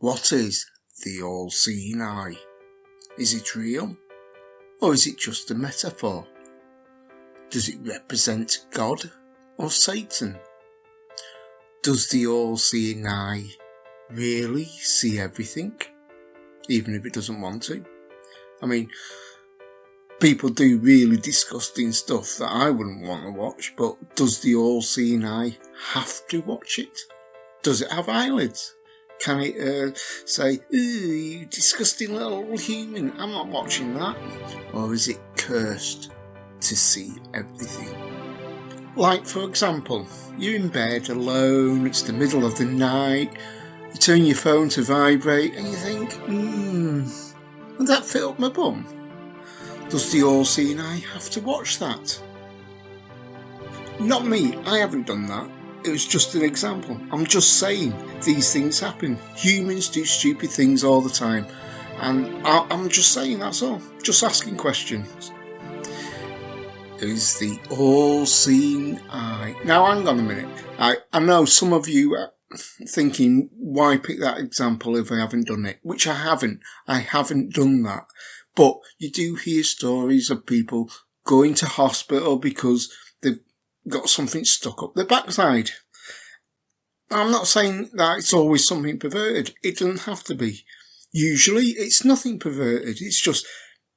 What is the all-seeing eye? Is it real? Or is it just a metaphor? Does it represent God or Satan? Does the all-seeing eye really see everything, even if it doesn't want to? I mean, people do really disgusting stuff that I wouldn't want to watch, but does the all-seeing eye have to watch it? Does it have eyelids? Can it say, "Ooh, you disgusting little human, I'm not watching that"? Or is it cursed to see everything? Like, for example, you're in bed alone, it's the middle of the night, you turn your phone to vibrate and you think, would that fit up my bum? Does the all-seeing eye have to watch that? Not me, I haven't done that. It was just an example. I'm just saying these things happen. Humans do stupid things all the time. And I'm just saying, that's all. Just asking questions. Is the all-seeing eye... Now, hang on a minute. I know some of you are thinking, why pick that example if I haven't done it? Which I haven't. I haven't done that. But you do hear stories of people going to hospital because they've got something stuck up their backside. I'm not saying that it's always something perverted. It doesn't have to be. Usually it's nothing perverted. It's just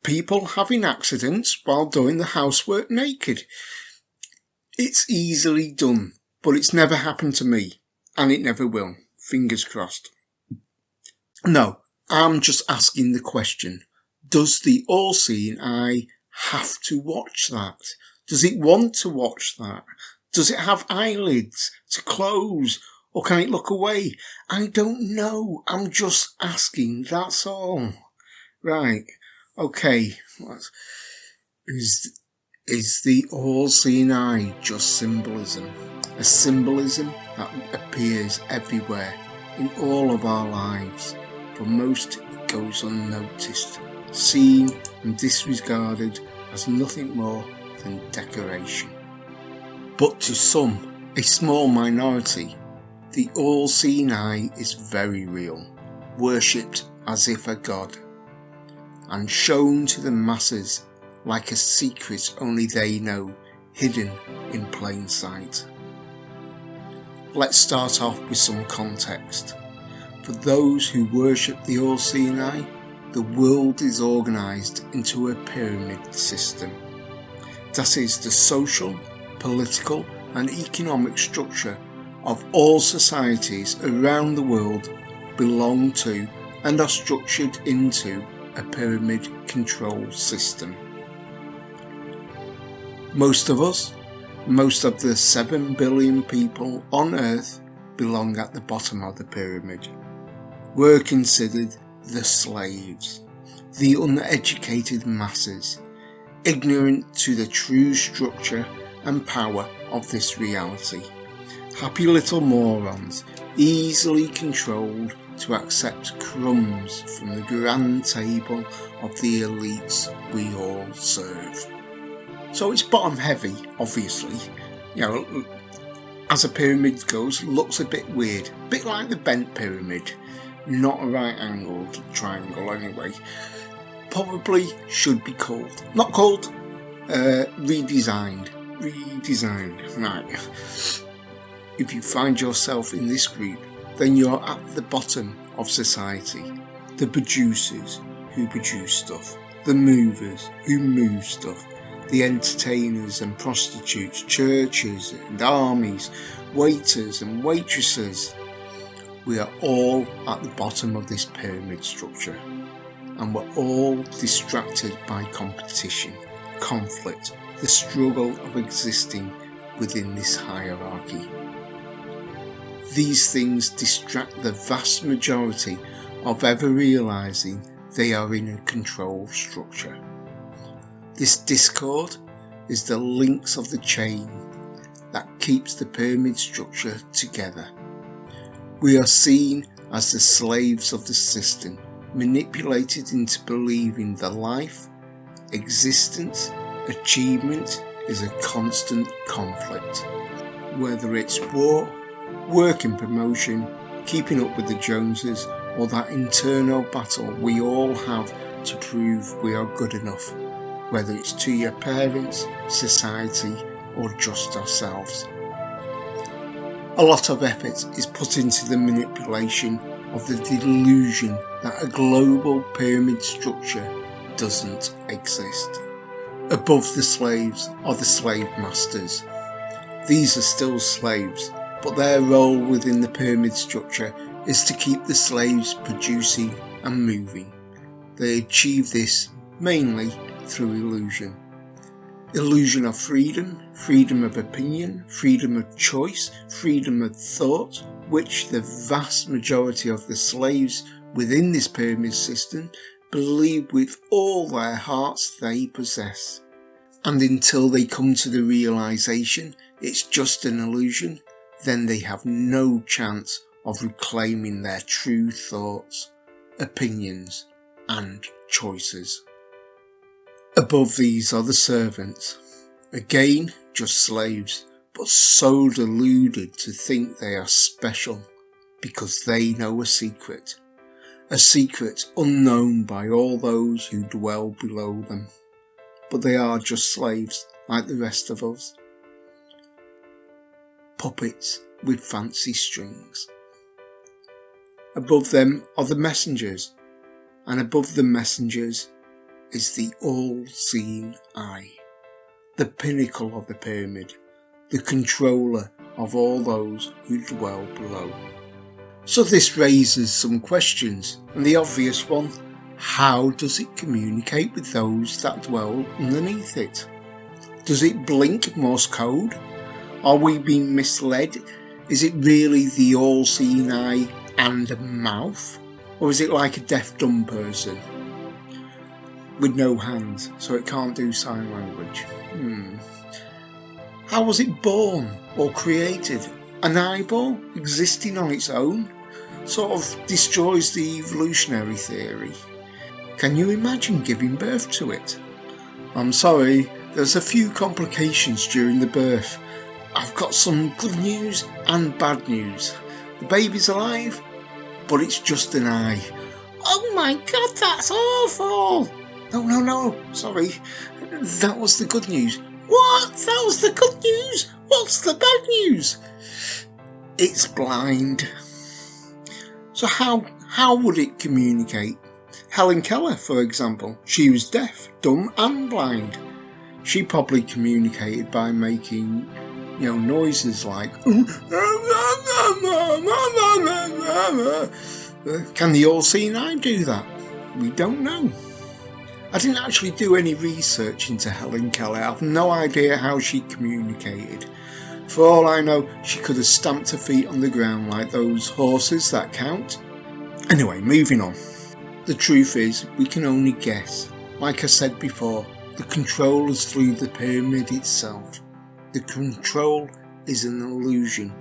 people having accidents while doing the housework naked. It's easily done, but it's never happened to me, and it never will. Fingers crossed. No, I'm just asking the question. Does the all-seeing eye have to watch that? Does it want to watch that? Does it have eyelids to close? Or can it look away? I don't know. I'm just asking. That's all. Right. Okay. Is the all-seeing eye just symbolism? A symbolism that appears everywhere in all of our lives. For most, it goes unnoticed, seen and disregarded as nothing more than decoration. But to some, a small minority, the all-seeing eye is very real, worshipped as if a god, and shown to the masses like a secret only they know, hidden in plain sight. Let's start off with some context. For those who worship the all-seeing eye, the world is organised into a pyramid system. That is the social, political and economic structure of all societies around the world belong to and are structured into a pyramid control system. Most of us, most of the 7 billion people on Earth belong at the bottom of the pyramid. We're considered the slaves, the uneducated masses, ignorant to the true structure and power of this reality. Happy little morons, easily controlled to accept crumbs from the grand table of the elites we all serve. So it's bottom heavy, obviously. You know, as a pyramid goes, looks a bit weird. A bit like the bent pyramid. Not a right angled triangle anyway. Probably should be called. Not called, redesigned. Right. If you find yourself in this group, then you're at the bottom of society. The producers who produce stuff, the movers who move stuff, the entertainers and prostitutes, churches and armies, waiters and waitresses. We are all at the bottom of this pyramid structure, and we're all distracted by competition, conflict, the struggle of existing within this hierarchy. These things distract the vast majority of ever realising they are in a control structure. This discord is the links of the chain that keeps the pyramid structure together. We are seen as the slaves of the system, manipulated into believing that life, existence, achievement is a constant conflict. Whether it's war, work and promotion, keeping up with the Joneses, or that internal battle we all have to prove we are good enough, whether it's to your parents, society, or just ourselves. A lot of effort is put into the manipulation of the delusion that a global pyramid structure doesn't exist. Above the slaves are the slave masters. These are still slaves, but their role within the pyramid structure is to keep the slaves producing and moving. They achieve this mainly through illusion. Illusion of freedom, freedom of opinion, freedom of choice, freedom of thought, which the vast majority of the slaves within this pyramid system believe with all their hearts they possess. And until they come to the realization it's just an illusion, then they have no chance of reclaiming their true thoughts, opinions, and choices. Above these are the servants, again just slaves, but so deluded to think they are special because they know a secret unknown by all those who dwell below them. But they are just slaves like the rest of us. Puppets with fancy strings. Above them are the messengers, and above the messengers is the all-seeing eye, the pinnacle of the pyramid, the controller of all those who dwell below. So this raises some questions, and the obvious one, how does it communicate with those that dwell underneath it? Does it blink Morse code? Are we being misled? Is it really the all-seeing eye and a mouth? Or is it like a deaf-dumb person with no hands, so it can't do sign language? How was it born or created? An eyeball existing on its own sort of destroys the evolutionary theory. Can you imagine giving birth to it? I'm sorry, there's a few complications during the birth. I've got some good news and bad news. The baby's alive, but it's just an eye. Oh my god, that's awful! No, sorry. That was the good news. What? That was the good news? What's the bad news? It's blind. So how would it communicate? Helen Keller, for example, she was deaf, dumb and blind. She probably communicated by making, noises like can the all-seeing eye do that? We don't know. I didn't actually do any research into Helen Keller. I have no idea how she communicated. For all I know, she could have stamped her feet on the ground like those horses that count. Anyway, moving on. The truth is, we can only guess. Like I said before, the control is through the pyramid itself. The control is an illusion,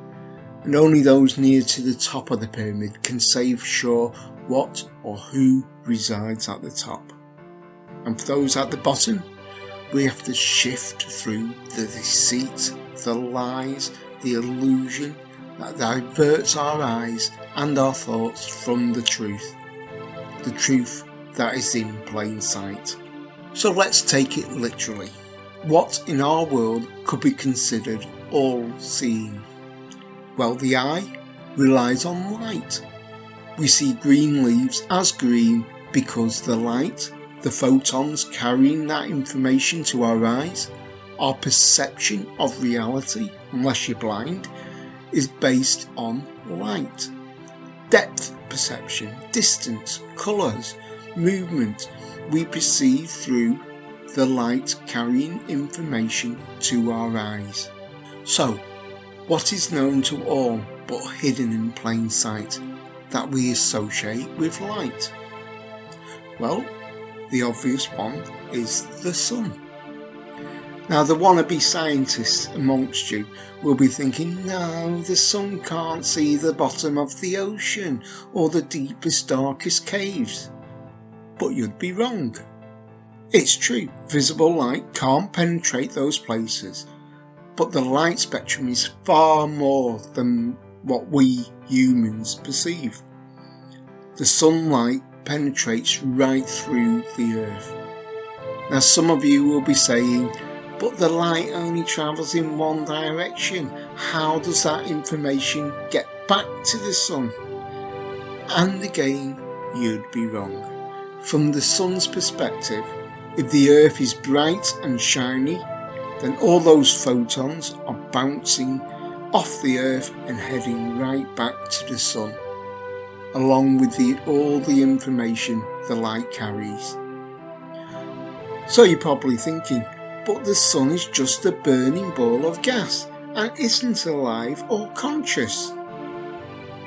and only those near to the top of the pyramid can say for sure what or who resides at the top. And for those at the bottom, we have to shift through the deceit, the lies, the illusion that diverts our eyes and our thoughts from the truth that is in plain sight. So let's take it literally. What in our world could be considered all-seeing? Well, the eye relies on light. We see green leaves as green because the light, the photons carrying that information to our eyes, our perception of reality, unless you're blind, is based on light. Depth perception, distance, colours, movement, we perceive through the light carrying information to our eyes. So, what is known to all but hidden in plain sight that we associate with light? Well, the obvious one is the sun. Now, the wannabe scientists amongst you will be thinking, no, the sun can't see the bottom of the ocean or the deepest, darkest caves. But you'd be wrong. It's true, visible light can't penetrate those places, but the light spectrum is far more than what we humans perceive. The sunlight penetrates right through the earth. Now some of you will be saying, but the light only travels in one direction. How does that information get back to the sun? And again, you'd be wrong. From the sun's perspective, if the earth is bright and shiny, then all those photons are bouncing off the earth and heading right back to the sun, along with all the information the light carries. So you're probably thinking, but the sun is just a burning ball of gas and isn't alive or conscious.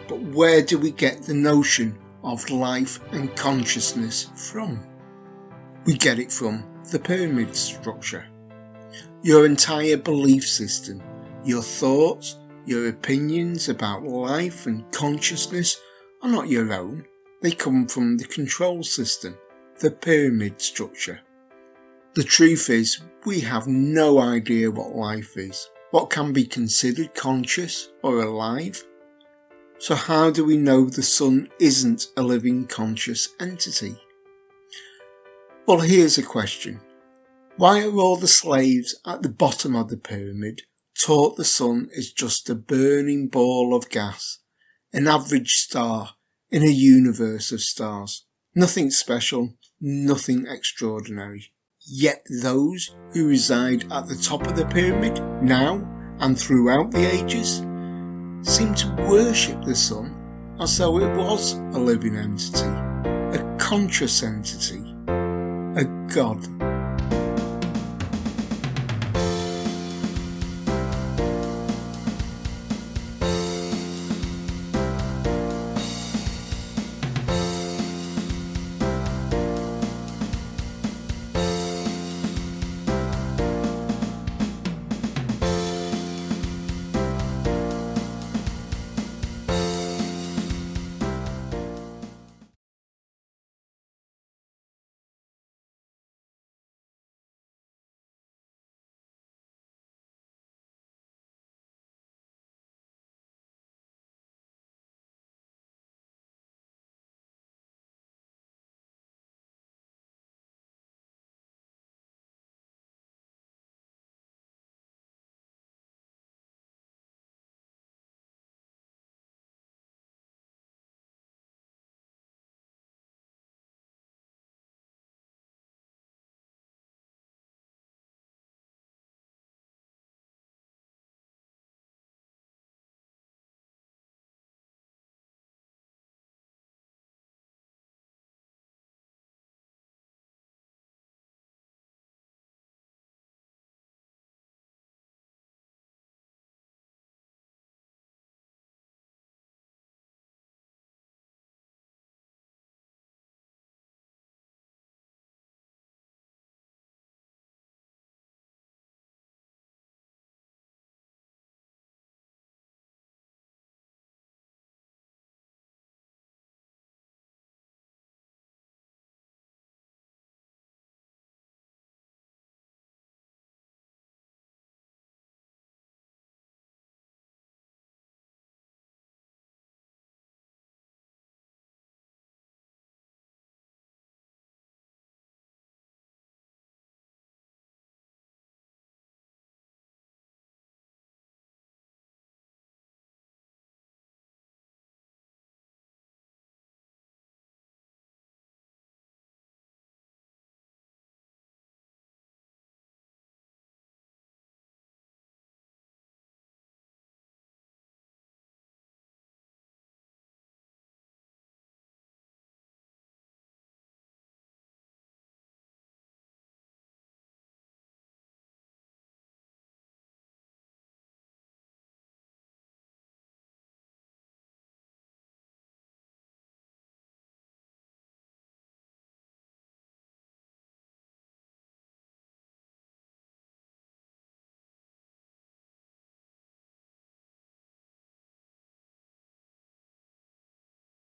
But where do we get the notion of life and consciousness from? We get it from the pyramid structure. Your entire belief system, your thoughts, your opinions about life and consciousness are not your own. They come from the control system, the pyramid structure. The truth is, we have no idea what life is, what can be considered conscious or alive. So how do we know the sun isn't a living conscious entity? Well, here's a question. Why are all the slaves at the bottom of the pyramid taught the sun is just a burning ball of gas, an average star in a universe of stars? Nothing special, nothing extraordinary. Yet those who reside at the top of the pyramid now and throughout the ages seem to worship the sun as though it was a living entity, a conscious entity, a god.